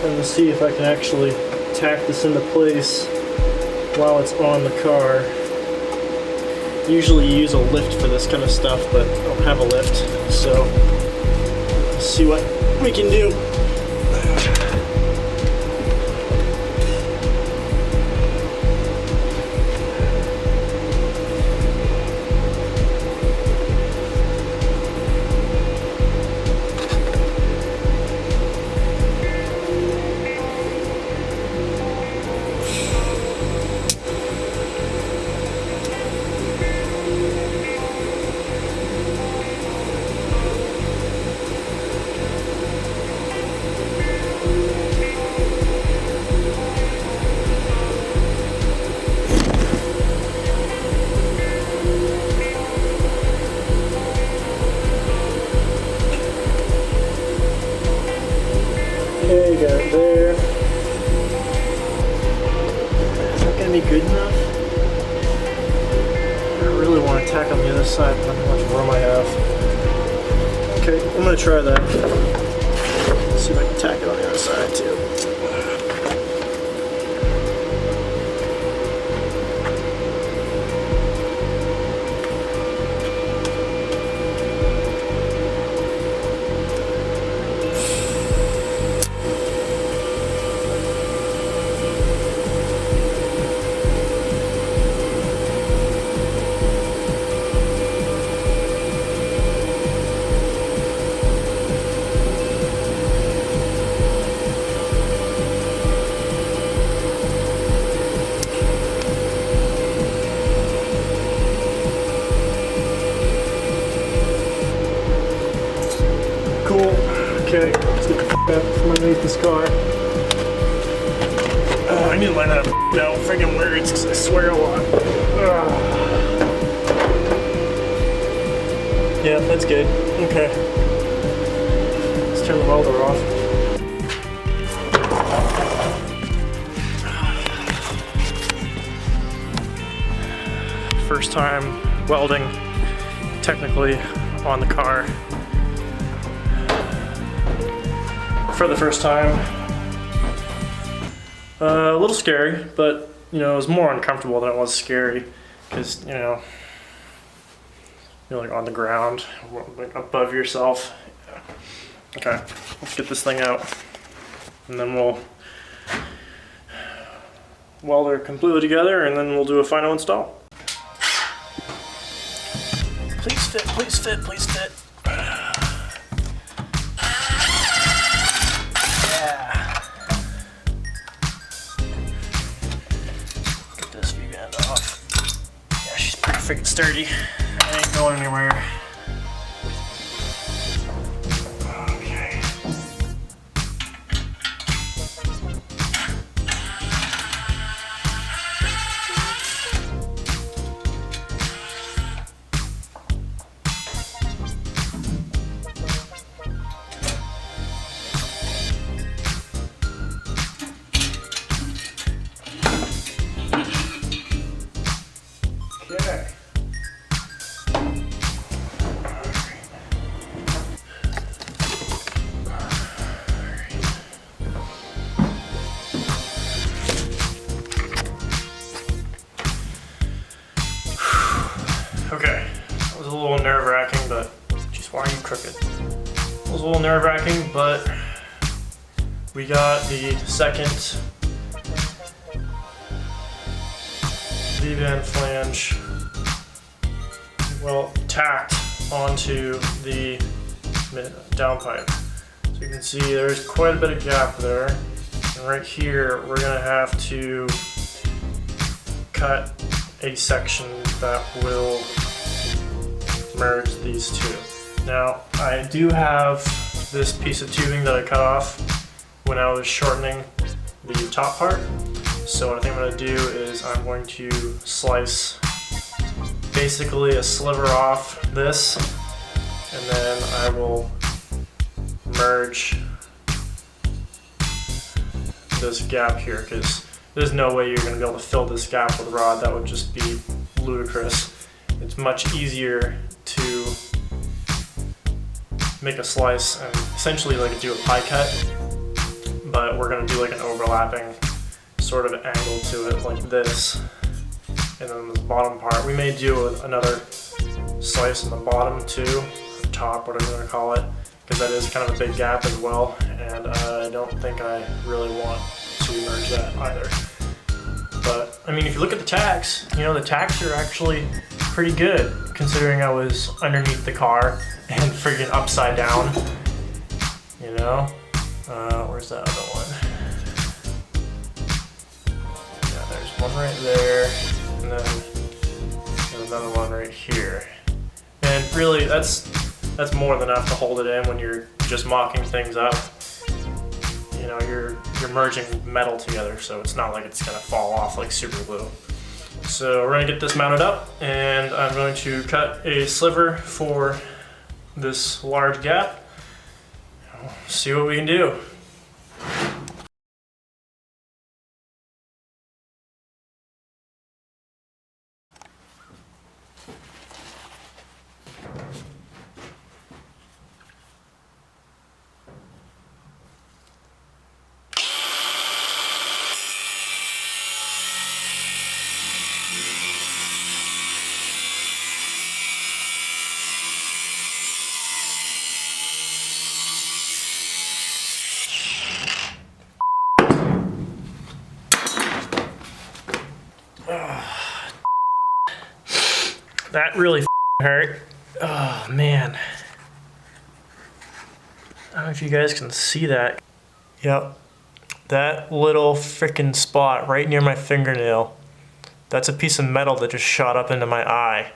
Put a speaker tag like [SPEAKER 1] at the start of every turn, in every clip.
[SPEAKER 1] and see if I can actually tack this into place while it's on the car. Usually you use a lift for this kind of stuff, but I don't have a lift, so let's see what we can do. Okay, got it there. Is that gonna be good enough? I really want to tack on the other side, but how much room I have. Okay, I'm gonna try that. Let's see if I can tack it on the other side too. Cool. Okay, let's get the f out from underneath this car. I need to learn how to out friggin' words because I swear a lot. Yeah, that's good. Okay. Let's turn the welder off. First time welding technically on the car. For the first time. A little scary, but you know, it was more uncomfortable than it was scary because you're like on the ground, like above yourself. Okay, let's get this thing out, and then we'll weld it completely together, and then we'll do a final install. Please fit, please fit, please fit. Freaking sturdy. I ain't going anywhere. Okay. Okay. Okay, that was a little nerve-wracking, but jeez, why are you crooked? It was a little nerve-wracking, but we got the second V-band flange well tacked onto the downpipe. So you can see there's quite a bit of gap there, and right here we're gonna have to cut a section that will merge these two. Now, I do have this piece of tubing that I cut off when I was shortening the top part. So what I think I'm going to do is I'm going to slice basically a sliver off this, and then I will merge this gap here, because there's no way you're going to be able to fill this gap with rod. That would just be ludicrous. It's much easier to make a slice and essentially like do a pie cut but we're gonna do like an overlapping sort of angle to it like this. And then the bottom part, we may do another slice in the bottom too, top, whatever you wanna call it, because that is kind of a big gap as well, and I don't think I really want to merge that either. But I mean, if you look at the tacks, you know, the tacks are actually pretty good considering I was underneath the car and freaking upside down, you know. Where's that other one? Yeah, there's one right there, and then there's another one right here. And really, that's more than enough to hold it in when you're just mocking things up. You know, you're merging metal together, so it's not like it's gonna fall off like super glue. So we're gonna get this mounted up, and I'm going to cut a sliver for this large gap. See what we can do. That really hurt. Oh man. I don't know if you guys can see that. Yep. That little freaking spot right near my fingernail. That's a piece of metal that just shot up into my eye.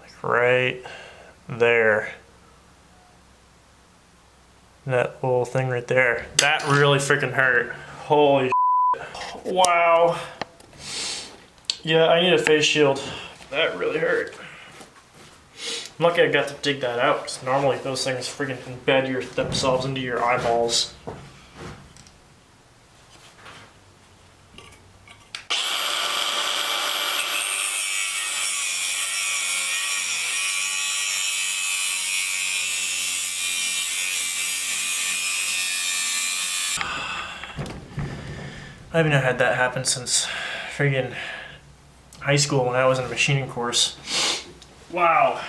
[SPEAKER 1] Like right there. That little thing right there. That really freaking hurt. Holy shit. Wow. Yeah, I need a face shield. That really hurt. I'm lucky I got to dig that out, because normally those things freaking embed themselves into your eyeballs. I haven't had that happen since friggin' high school when I was in a machining course. Wow.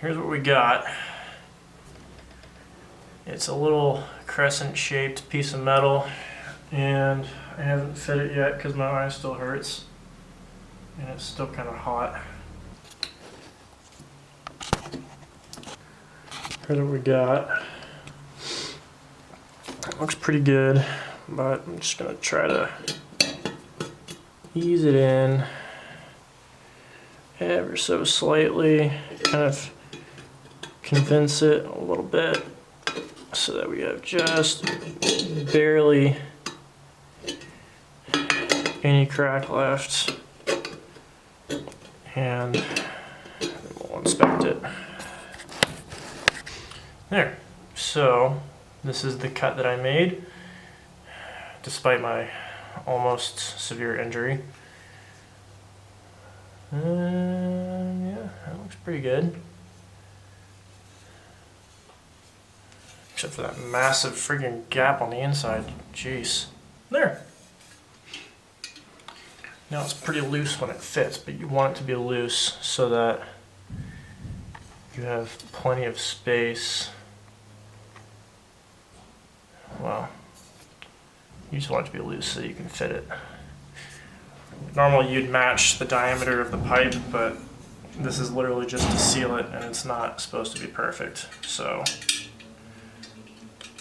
[SPEAKER 1] Here's what we got. It's a little crescent shaped piece of metal, and I haven't fit it yet because my eye still hurts and it's still kind of hot. Here's what we got. Looks pretty good, but I'm just gonna try to ease it in ever so slightly, kind of condense it a little bit so that we have just barely any crack left, and then we'll inspect it. There. So this is the cut that I made despite my almost severe injury. Yeah, that looks pretty good. Except for that massive friggin' gap on the inside. Jeez. There. Now it's pretty loose when it fits, but you want it to be loose so that you have plenty of space. Well, you just want it to be loose so you can fit it. Normally you'd match the diameter of the pipe, but this is literally just to seal it, and it's not supposed to be perfect. So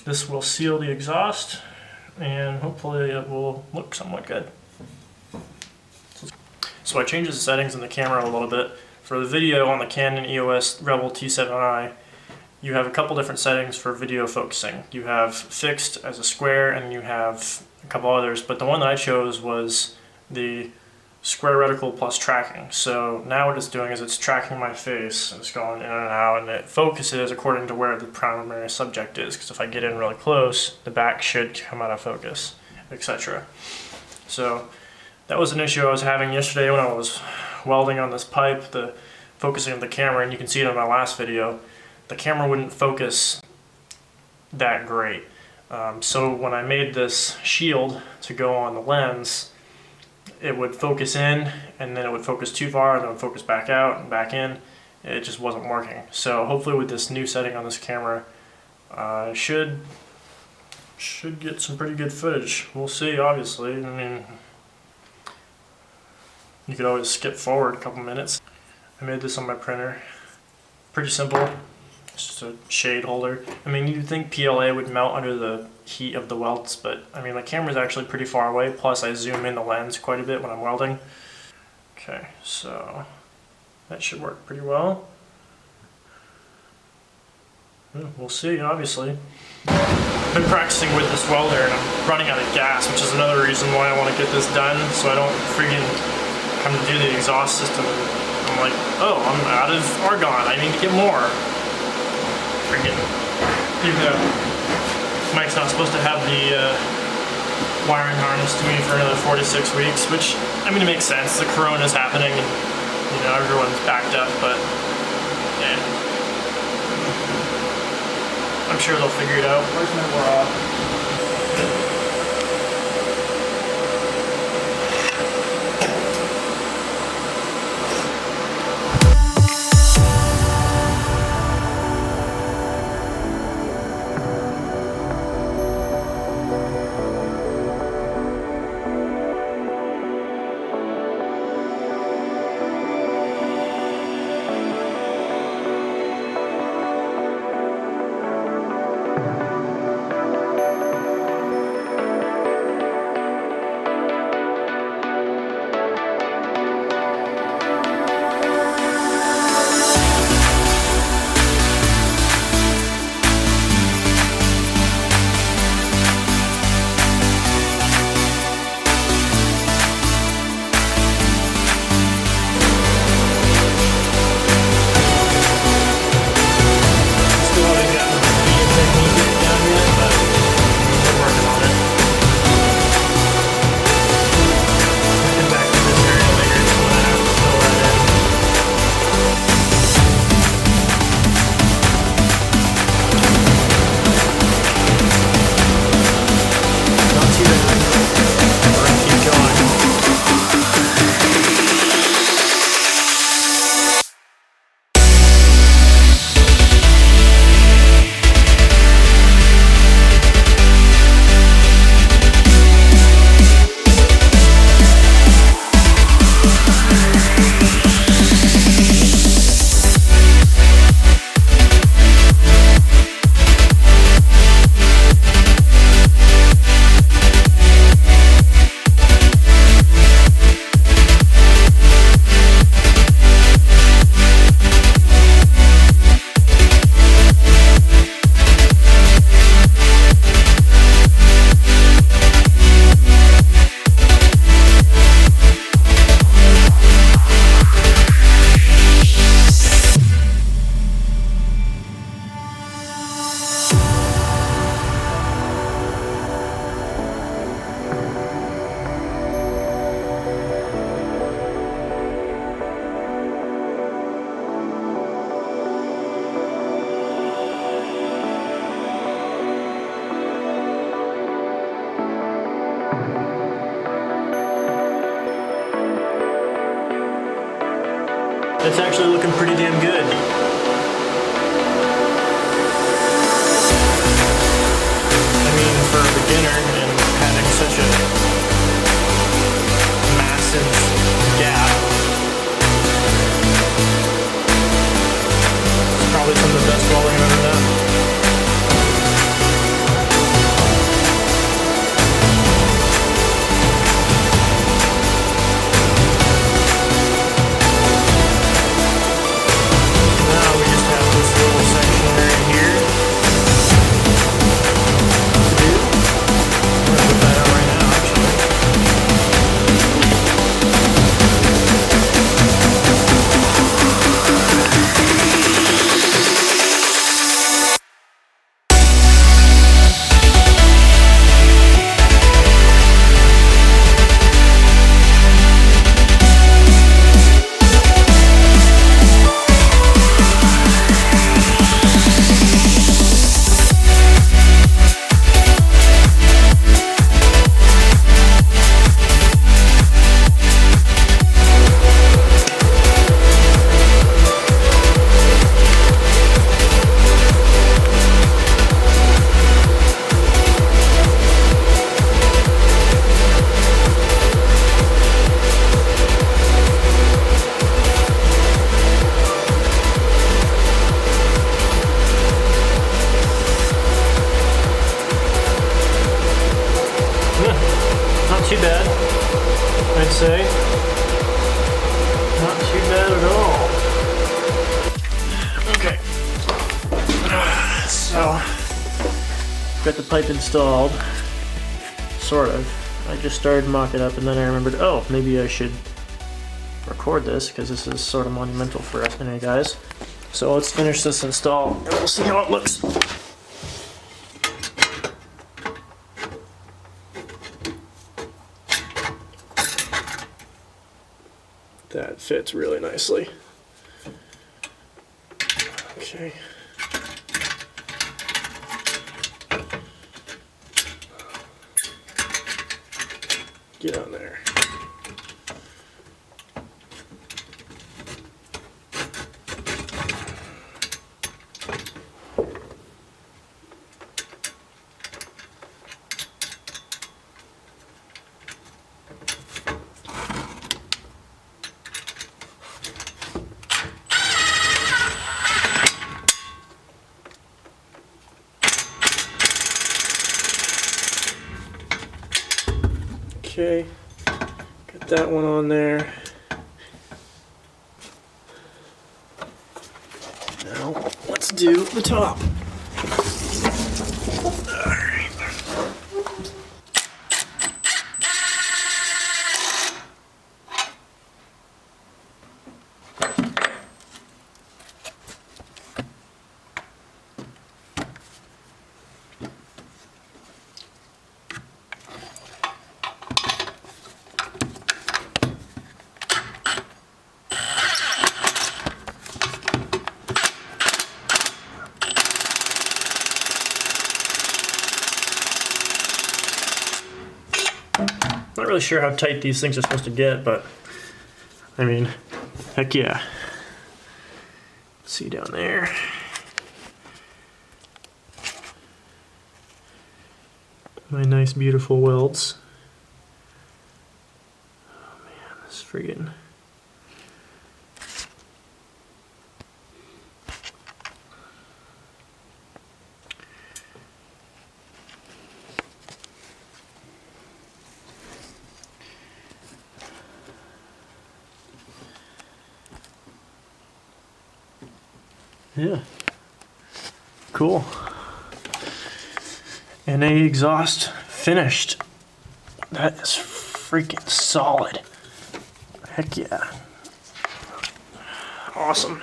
[SPEAKER 1] this will seal the exhaust, and hopefully it will look somewhat good. So I changed the settings in the camera a little bit. For the video on the Canon EOS Rebel T7i, you have a couple different settings for video focusing. You have fixed as a square, and you have a couple others, but the one that I chose was the square reticle plus tracking. So now what it's doing is it's tracking my face, and it's going in and out, and it focuses according to where the primary subject is, because if I get in really close, the back should come out of focus, etc. So that was an issue I was having yesterday when I was welding on this pipe, the focusing of the camera, and you can see it in my last video. The camera wouldn't focus that great. So when I made this shield to go on the lens, it would focus in and then it would focus too far and then it would focus back out and back in. It just wasn't working. So hopefully with this new setting on this camera, should get some pretty good footage. We'll see, obviously. I mean, you could always skip forward a couple minutes. I made this on my printer. Pretty simple. It's just a shade holder. I mean, you'd think PLA would melt under the heat of the welds, but I mean, the camera's actually pretty far away, plus I zoom in the lens quite a bit when I'm welding. Okay, so that should work pretty well. We'll see, obviously. I've been practicing with this welder and I'm running out of gas, which is another reason why I want to get this done, so I don't freaking come to do the exhaust system. I'm like, oh, I'm out of argon, I need to get more. Freaking, even though Mike's not supposed to have the wiring harness to me for another 4 to 6 weeks, which, I mean, it makes sense. The corona's happening and, you know, everyone's backed up, but yeah. I'm sure they'll figure it out. Where's my raw? It's actually looking pretty damn good. I mean, for a beginner and having such a massive gap, it's probably some of the best welding I've ever done. say. Not too bad at all. Okay. So, got the pipe installed. Sort of. I just started mocking up and then I remembered, oh, maybe I should record this because this is sort of monumental for us today, guys. So let's finish this install and we'll see how it looks. That fits really nicely. Okay. Get on there. Okay, got that one on there. Now, let's do the top. Alright. Not really sure how tight these things are supposed to get, but I mean, heck yeah. See down there. My nice beautiful welds. Oh man, this is friggin'. Yeah, cool. NA exhaust finished. That is freaking solid. Heck yeah. Awesome.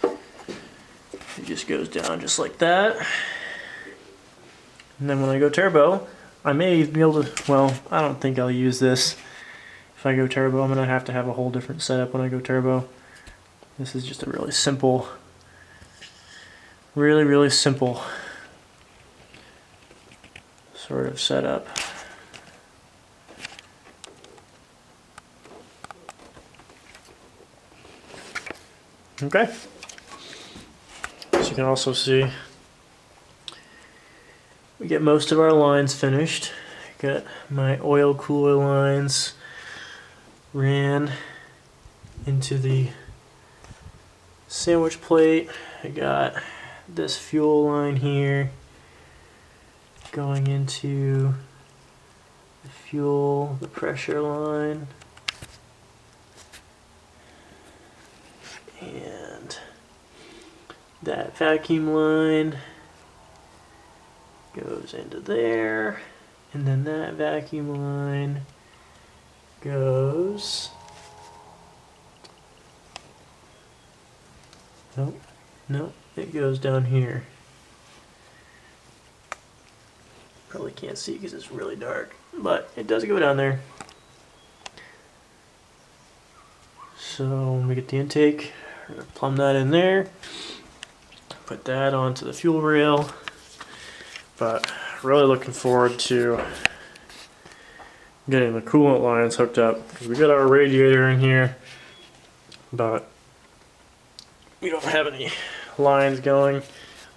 [SPEAKER 1] It just goes down just like that. And then when I go turbo, I may be able to, well, I don't think I'll use this. If I go turbo, I'm gonna have to have a whole different setup when I go turbo. This is just a really simple, really simple sort of setup. Okay. As you can also see, we get most of our lines finished. Got my oil cooler lines ran into the sandwich plate. I got this fuel line here going into the fuel, the pressure line, and that vacuum line goes into there, and then that vacuum line goes, nope, it goes down here. Probably can't see because it's really dark, but it does go down there. So when we get the intake, we're gonna plumb that in there, put that onto the fuel rail. But really looking forward to getting the coolant lines hooked up, because we got our radiator in here, but we don't have any lines going. I'm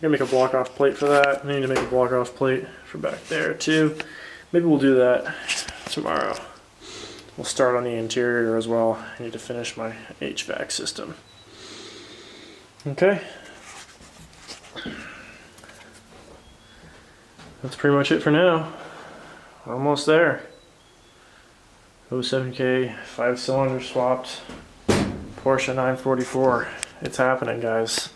[SPEAKER 1] gonna make a block off plate for that. I need to make a block off plate for back there too. Maybe we'll do that tomorrow. We'll start on the interior as well. I need to finish my HVAC system. Okay. That's pretty much it for now. Almost there. 07K 5-cylinder swapped Porsche 944. It's happening, guys.